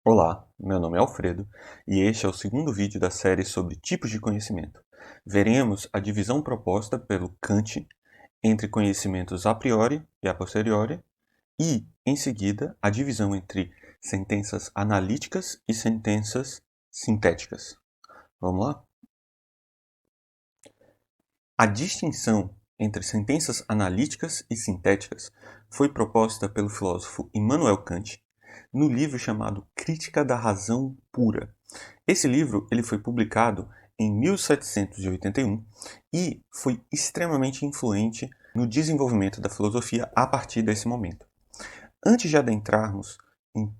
Olá, meu nome é Alfredo e este é o segundo vídeo da série sobre tipos de conhecimento. Veremos a divisão proposta pelo Kant entre conhecimentos a priori e a posteriori e, em seguida, a divisão entre sentenças analíticas e sentenças sintéticas. Vamos lá? A distinção entre sentenças analíticas e sintéticas foi proposta pelo filósofo Immanuel Kant no livro chamado Crítica da Razão Pura. Esse livro ele foi publicado em 1781 e foi extremamente influente no desenvolvimento da filosofia a partir desse momento. Antes de adentrarmos em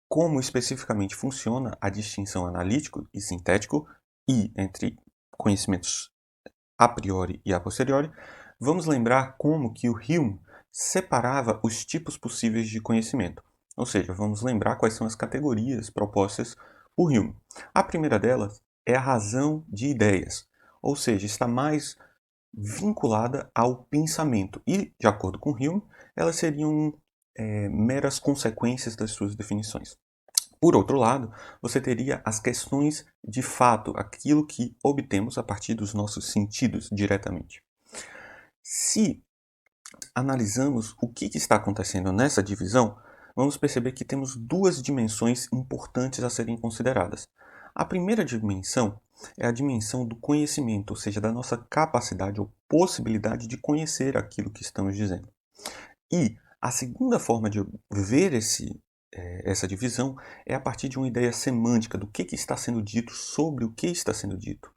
como especificamente funciona a distinção analítico e sintético e entre conhecimentos a priori e a posteriori, vamos lembrar como que o Hume separava os tipos possíveis de conhecimento. Ou seja, vamos lembrar quais são as categorias propostas por Hume. A primeira delas é a razão de ideias, ou seja, está mais vinculada ao pensamento. E, de acordo com Hume, elas seriam meras consequências das suas definições. Por outro lado, você teria as questões de fato, aquilo que obtemos a partir dos nossos sentidos diretamente. Se analisamos o que está acontecendo nessa divisão, vamos perceber que temos duas dimensões importantes a serem consideradas. A primeira dimensão é a dimensão do conhecimento, ou seja, da nossa capacidade ou possibilidade de conhecer aquilo que estamos dizendo. E a segunda forma de ver essa divisão é a partir de uma ideia semântica do que está sendo dito sobre o que está sendo dito.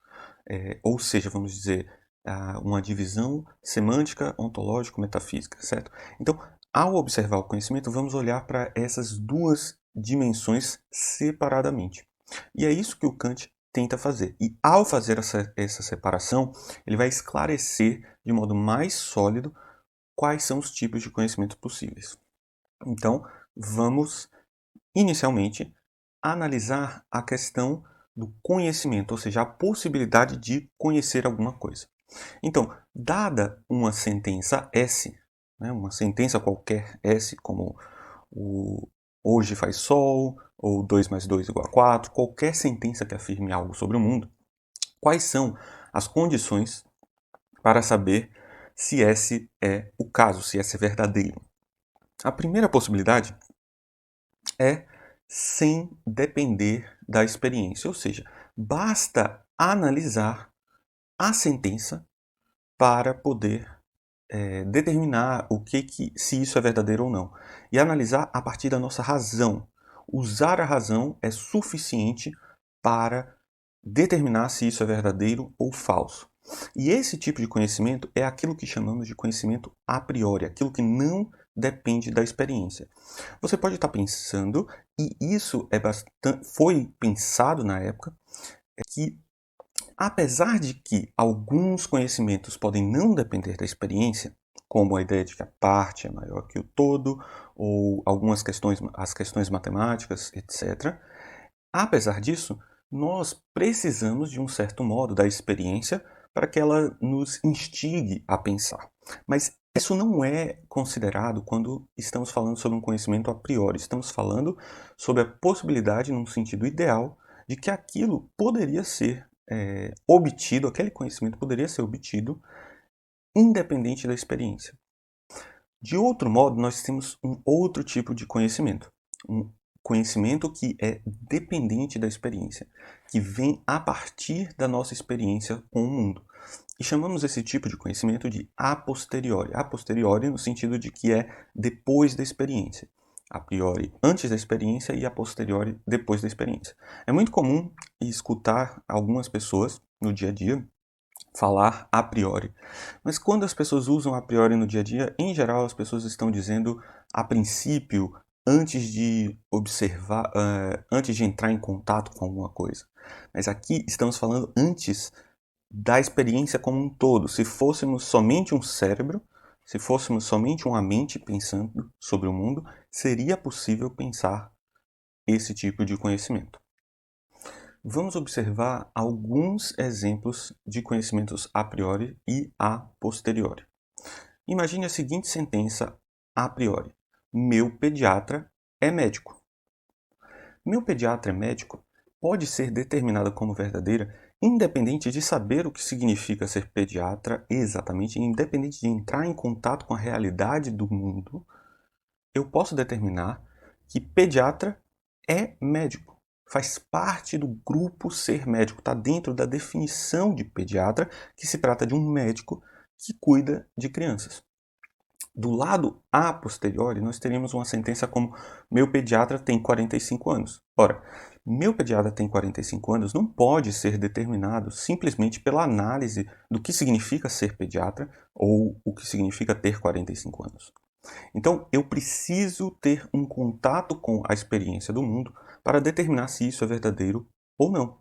Ou seja, vamos dizer, uma divisão semântica, ontológico-metafísica, certo? Então, ao observar o conhecimento, vamos olhar para essas duas dimensões separadamente. E é isso que o Kant tenta fazer. E ao fazer essa separação, ele vai esclarecer de modo mais sólido quais são os tipos de conhecimento possíveis. Então, vamos inicialmente analisar a questão do conhecimento, ou seja, a possibilidade de conhecer alguma coisa. Então, dada uma sentença S, né, uma sentença qualquer S, como o hoje faz sol, ou 2 mais 2 igual a 4, qualquer sentença que afirme algo sobre o mundo, quais são as condições para saber se esse é o caso, se esse é verdadeiro? A primeira possibilidade é sem depender da experiência, ou seja, basta analisar a sentença para poder determinar se isso é verdadeiro ou não. E analisar a partir da nossa razão. Usar a razão é suficiente para determinar se isso é verdadeiro ou falso. E esse tipo de conhecimento é aquilo que chamamos de conhecimento a priori, aquilo que não depende da experiência. Você pode estar pensando, e isso foi pensado na época, que apesar de que alguns conhecimentos podem não depender da experiência, como a ideia de que a parte é maior que o todo, ou algumas questões, as questões matemáticas, etc. Apesar disso, nós precisamos, de um certo modo, da experiência para que ela nos instigue a pensar. Mas isso não é considerado quando estamos falando sobre um conhecimento a priori. Estamos falando sobre a possibilidade, num sentido ideal, de que aquilo poderia ser obtido, aquele conhecimento poderia ser obtido independente da experiência. De outro modo, nós temos um outro tipo de conhecimento, um conhecimento que é dependente da experiência, que vem a partir da nossa experiência com o mundo. E chamamos esse tipo de conhecimento de a posteriori. A posteriori no sentido de que é depois da experiência. A priori antes da experiência e a posteriori depois da experiência. É muito comum escutar algumas pessoas no dia a dia falar a priori. Mas quando as pessoas usam a priori no dia a dia, em geral as pessoas estão dizendo a princípio, antes de observar, antes de entrar em contato com alguma coisa. Mas aqui estamos falando antes da experiência como um todo. Se fôssemos somente um cérebro, se fôssemos somente uma mente pensando sobre o mundo, seria possível pensar esse tipo de conhecimento. Vamos observar alguns exemplos de conhecimentos a priori e a posteriori. Imagine a seguinte sentença a priori: meu pediatra é médico. meu pediatra é médico pode ser determinada como verdadeira independente de saber o que significa ser pediatra exatamente, independente de entrar em contato com a realidade do mundo, eu posso determinar que pediatra é médico. Faz parte do grupo ser médico, está dentro da definição de pediatra, que se trata de um médico que cuida de crianças. Do lado a posteriori, nós teríamos uma sentença como meu pediatra tem 45 anos. Ora, meu pediatra tem 45 anos não pode ser determinado simplesmente pela análise do que significa ser pediatra ou o que significa ter 45 anos. Então, eu preciso ter um contato com a experiência do mundo para determinar se isso é verdadeiro ou não.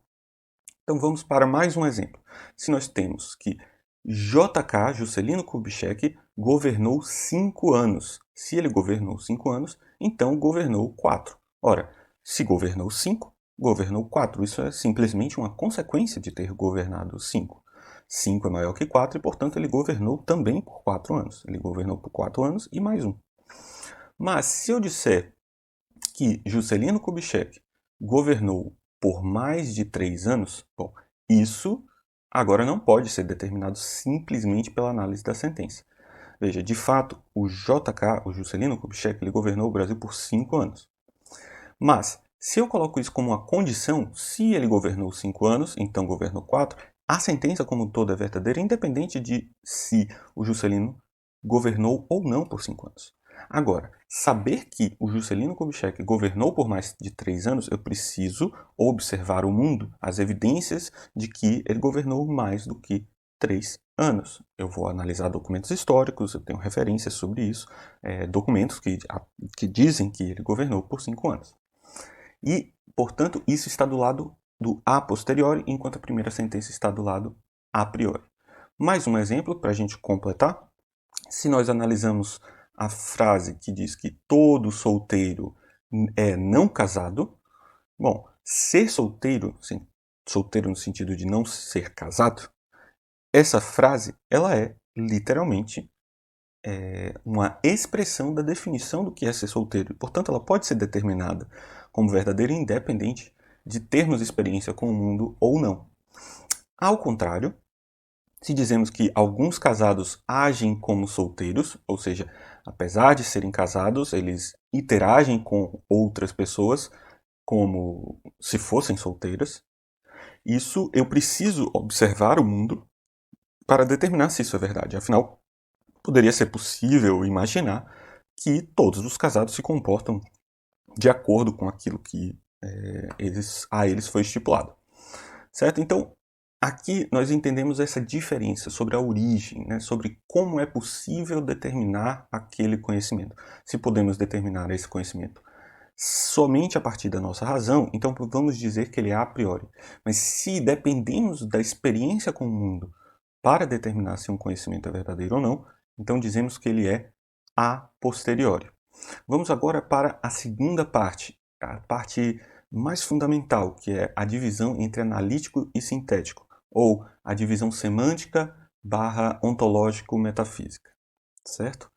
Então, vamos para mais um exemplo. Se nós temos que JK, Juscelino Kubitschek, governou 5 anos. Se ele governou 5 anos, então governou 4. Ora, se governou 5, governou 4. Isso é simplesmente uma consequência de ter governado 5. 5 é maior que 4 e, portanto, ele governou também por 4 anos. Ele governou por 4 anos e mais um. Mas se eu disser que Juscelino Kubitschek governou por mais de 3 anos, bom, isso agora não pode ser determinado simplesmente pela análise da sentença. Veja, de fato, o JK, o Juscelino Kubitschek, ele governou o Brasil por 5 anos. Mas, se eu coloco isso como uma condição, se ele governou 5 anos, então governou 4, a sentença como um todo é verdadeira, independente de se o Juscelino governou ou não por 5 anos. Agora, saber que o Juscelino Kubitschek governou por mais de 3 anos, eu preciso observar o mundo, as evidências de que ele governou mais do que 3 anos. Eu vou analisar documentos históricos, eu tenho referências sobre isso, documentos que dizem que ele governou por 5 anos. E, portanto, isso está do lado do a posteriori, enquanto a primeira sentença está do lado a priori. Mais um exemplo para a gente completar. Se nós analisamos a frase que diz que todo solteiro é não casado, bom, ser solteiro, sim, solteiro no sentido de não ser casado, essa frase ela é literalmente uma expressão da definição do que é ser solteiro. Portanto, ela pode ser determinada como verdadeira independente de termos experiência com o mundo ou não. Ao contrário, se dizemos que alguns casados agem como solteiros, ou seja, apesar de serem casados, eles interagem com outras pessoas como se fossem solteiras, isso eu preciso observar o mundo para determinar se isso é verdade. Afinal, poderia ser possível imaginar que todos os casados se comportam de acordo com aquilo que a eles foi estipulado. Certo? Então, aqui nós entendemos essa diferença sobre a origem, né? Sobre como é possível determinar aquele conhecimento. Se podemos determinar esse conhecimento somente a partir da nossa razão, então vamos dizer que ele é a priori. Mas se dependemos da experiência com o mundo para determinar se um conhecimento é verdadeiro ou não, então dizemos que ele é a posteriori. Vamos agora para a segunda parte, a parte mais fundamental, que é a divisão entre analítico e sintético, ou a divisão semântica barra ontológico-metafísica, certo?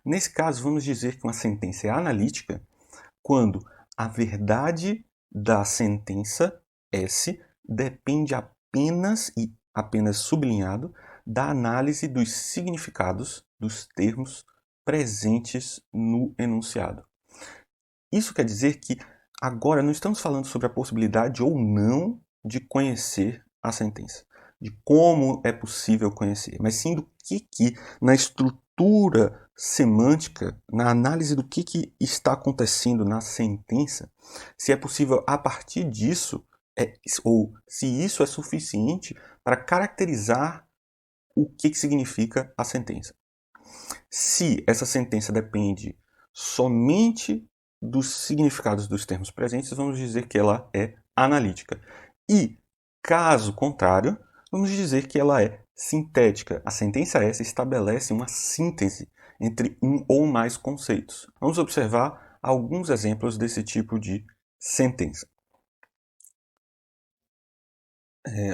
Nesse caso, vamos dizer que uma sentença é analítica quando a verdade da sentença S depende apenas, e apenas sublinhado, da análise dos significados dos termos presentes no enunciado. Isso quer dizer que agora não estamos falando sobre a possibilidade ou não de conhecer a sentença, de como é possível conhecer, mas sim do que na estrutura semântica, na análise do que está acontecendo na sentença, se é possível a partir disso, ou se isso é suficiente para caracterizar o que significa a sentença. Se essa sentença depende somente dos significados dos termos presentes, vamos dizer que ela é analítica. E, caso contrário, vamos dizer que ela é sintética. A sentença S estabelece uma síntese entre um ou mais conceitos. Vamos observar alguns exemplos desse tipo de sentença.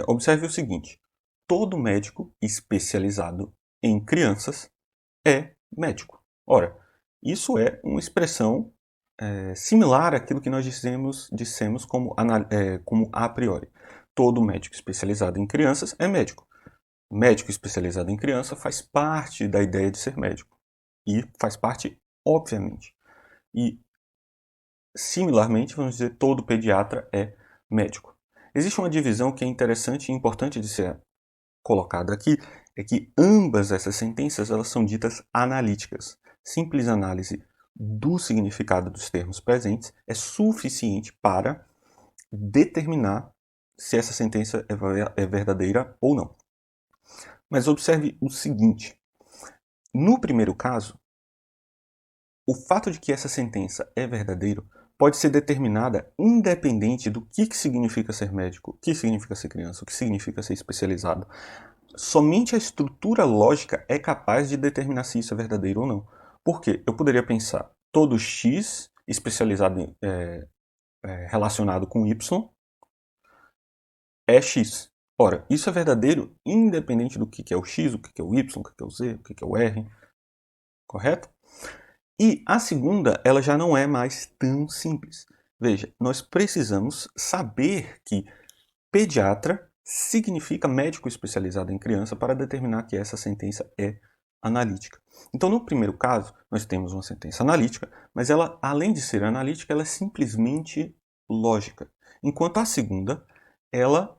Observe o seguinte: todo médico especializado em crianças é médico. Ora, isso é uma expressão similar àquilo que nós dissemos como a priori. Todo médico especializado em crianças é médico. Médico especializado em criança faz parte da ideia de ser médico. E faz parte, obviamente. E, similarmente, vamos dizer, todo pediatra é médico. Existe uma divisão que é interessante e importante de ser colocada aqui, é que ambas essas sentenças elas são ditas analíticas. Simples análise do significado dos termos presentes é suficiente para determinar se essa sentença é verdadeira ou não. Mas observe o seguinte: no primeiro caso, o fato de que essa sentença é verdadeira pode ser determinada independente do que significa ser médico, o que significa ser criança, o que significa ser especializado. Somente a estrutura lógica é capaz de determinar se isso é verdadeiro ou não. Por quê? Eu poderia pensar, todo X especializado relacionado com Y é X. Ora, isso é verdadeiro independente do que é o X, o que é o Y, o que é o Z, o que é o R. Correto? E a segunda, ela já não é mais tão simples. Veja, nós precisamos saber que pediatra significa médico especializado em criança para determinar que essa sentença é analítica. Então, no primeiro caso, nós temos uma sentença analítica, mas ela, além de ser analítica, ela é simplesmente lógica. Enquanto a segunda, ela,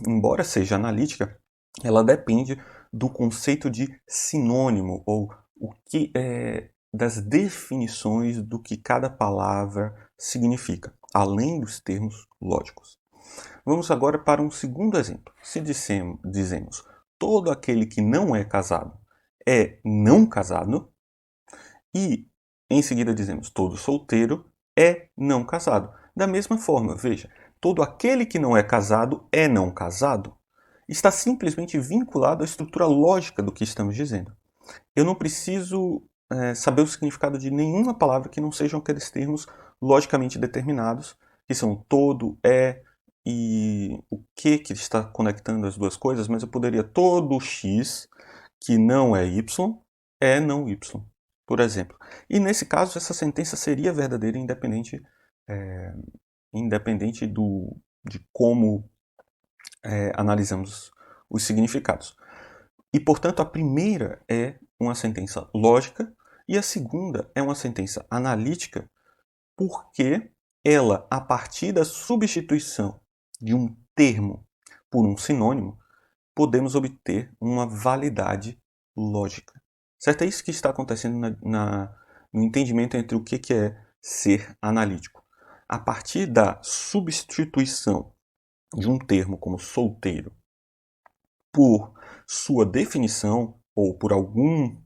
embora seja analítica, ela depende do conceito de sinônimo, ou o que das definições do que cada palavra significa, além dos termos lógicos. Vamos agora para um segundo exemplo. Se dizemos todo aquele que não é casado é não casado, e em seguida dizemos todo solteiro é não casado. Da mesma forma, veja, todo aquele que não é casado é não casado. Está simplesmente vinculado à estrutura lógica do que estamos dizendo. Eu não preciso saber o significado de nenhuma palavra que não sejam aqueles termos logicamente determinados, que são todo, é e o que está conectando as duas coisas, mas eu poderia todo X, que não é Y, é não Y, por exemplo. E nesse caso, essa sentença seria verdadeira independente de como analisamos os significados. E, portanto, a primeira é uma sentença lógica e a segunda é uma sentença analítica, porque ela, a partir da substituição de um termo por um sinônimo, podemos obter uma validade lógica. Certo? É isso que está acontecendo no entendimento entre o que é ser analítico. A partir da substituição de um termo como solteiro por sua definição ou por algum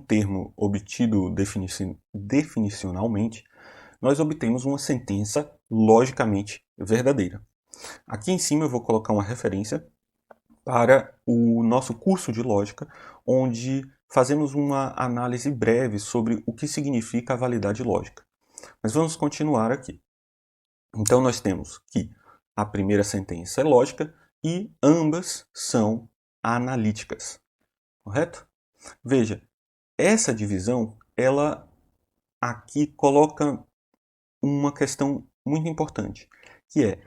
termo obtido definicionalmente, nós obtemos uma sentença logicamente verdadeira. Aqui em cima eu vou colocar uma referência para o nosso curso de lógica, onde fazemos uma análise breve sobre o que significa a validade lógica. Mas vamos continuar aqui. Então nós temos que a primeira sentença é lógica e ambas são analíticas. Correto? Veja, essa divisão, ela aqui coloca uma questão muito importante, que é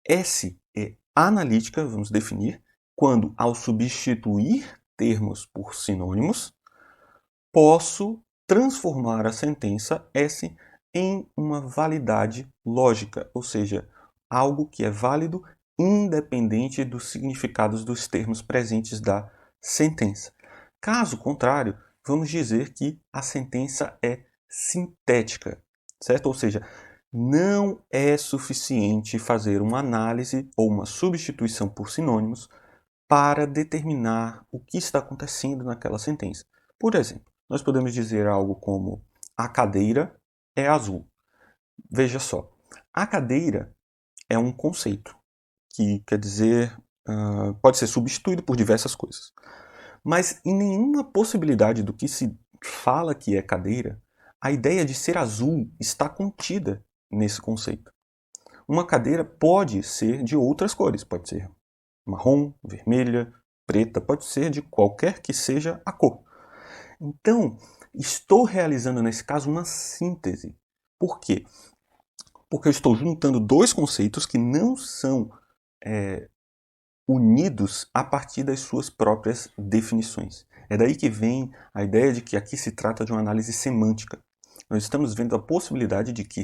S é analítica, vamos definir, quando ao substituir termos por sinônimos, posso transformar a sentença S em uma validade lógica, ou seja, algo que é válido independente dos significados dos termos presentes da sentença. Caso contrário, vamos dizer que a sentença é sintética, certo? Ou seja, não é suficiente fazer uma análise ou uma substituição por sinônimos para determinar o que está acontecendo naquela sentença. Por exemplo, nós podemos dizer algo como a cadeira é azul. Veja só, a cadeira é um conceito que quer dizer, pode ser substituído por diversas coisas. Mas em nenhuma possibilidade do que se fala que é cadeira, a ideia de ser azul está contida nesse conceito. Uma cadeira pode ser de outras cores, pode ser marrom, vermelha, preta, pode ser de qualquer que seja a cor. Então, Estou realizando, nesse caso, uma síntese. Por quê? Porque eu estou juntando dois conceitos que não são unidos a partir das suas próprias definições. É daí que vem a ideia de que aqui se trata de uma análise semântica. Nós estamos vendo a possibilidade de que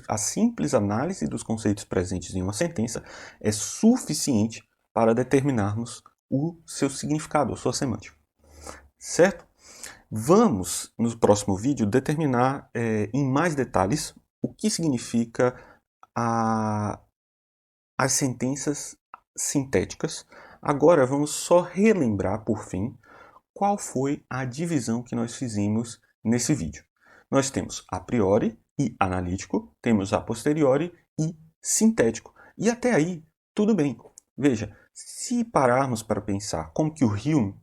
a simples análise dos conceitos presentes em uma sentença é suficiente para determinarmos o seu significado, a sua semântica. Certo? Vamos, no próximo vídeo, determinar em mais detalhes o que significa as sentenças sintéticas. Agora vamos só relembrar, por fim, qual foi a divisão que nós fizemos nesse vídeo. Nós temos a priori e analítico, temos a posteriori e sintético. E até aí, tudo bem. Veja, se pararmos para pensar como que o Hume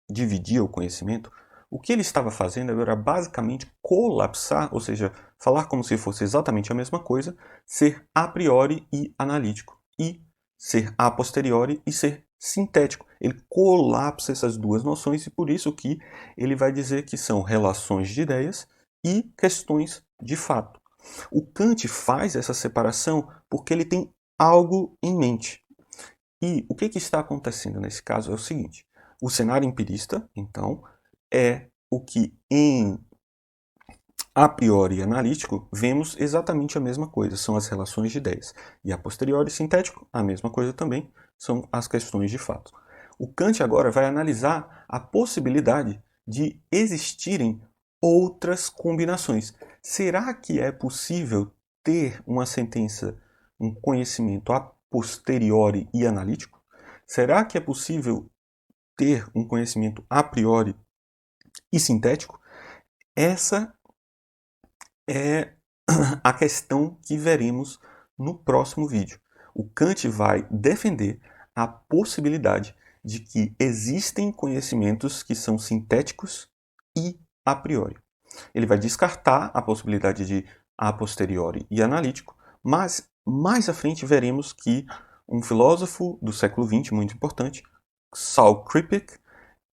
dividia o conhecimento, o que ele estava fazendo era basicamente colapsar, ou seja, falar como se fosse exatamente a mesma coisa, ser a priori e analítico, e ser a posteriori e ser sintético. Ele colapsa essas duas noções e por isso que ele vai dizer que são relações de ideias e questões de fato. O Kant faz essa separação porque ele tem algo em mente. E o que está acontecendo nesse caso é o seguinte: o cenário empirista, então, é o que em a priori analítico vemos exatamente a mesma coisa, são as relações de ideias. E a posteriori sintético, a mesma coisa também, são as questões de fato. O Kant agora vai analisar a possibilidade de existirem outras combinações. Será que é possível ter uma sentença, um conhecimento a posteriori e analítico? Será que é possível ter um conhecimento a priori e sintético? Essa é a questão que veremos no próximo vídeo. O Kant vai defender a possibilidade de que existem conhecimentos que são sintéticos e a priori. Ele vai descartar a possibilidade de a posteriori e analítico, mas mais à frente veremos que um filósofo do século XX muito importante, Saul Kripke,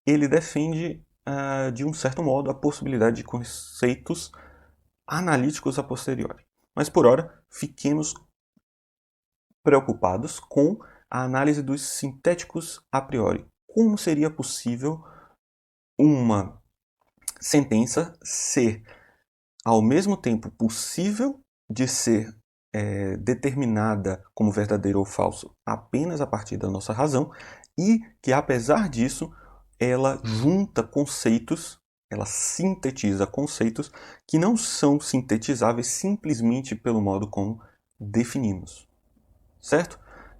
ele defende de um certo modo a possibilidade de conceitos analíticos a posteriori. Mas por hora, fiquemos preocupados com a análise dos sintéticos a priori. Como seria possível uma sentença ser ao mesmo tempo possível de ser determinada como verdadeiro ou falso apenas a partir da nossa razão e que, apesar disso, ela junta conceitos, ela sintetiza conceitos que não são sintetizáveis simplesmente pelo modo como definimos. Certo?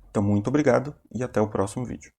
Então, muito obrigado e até o próximo vídeo.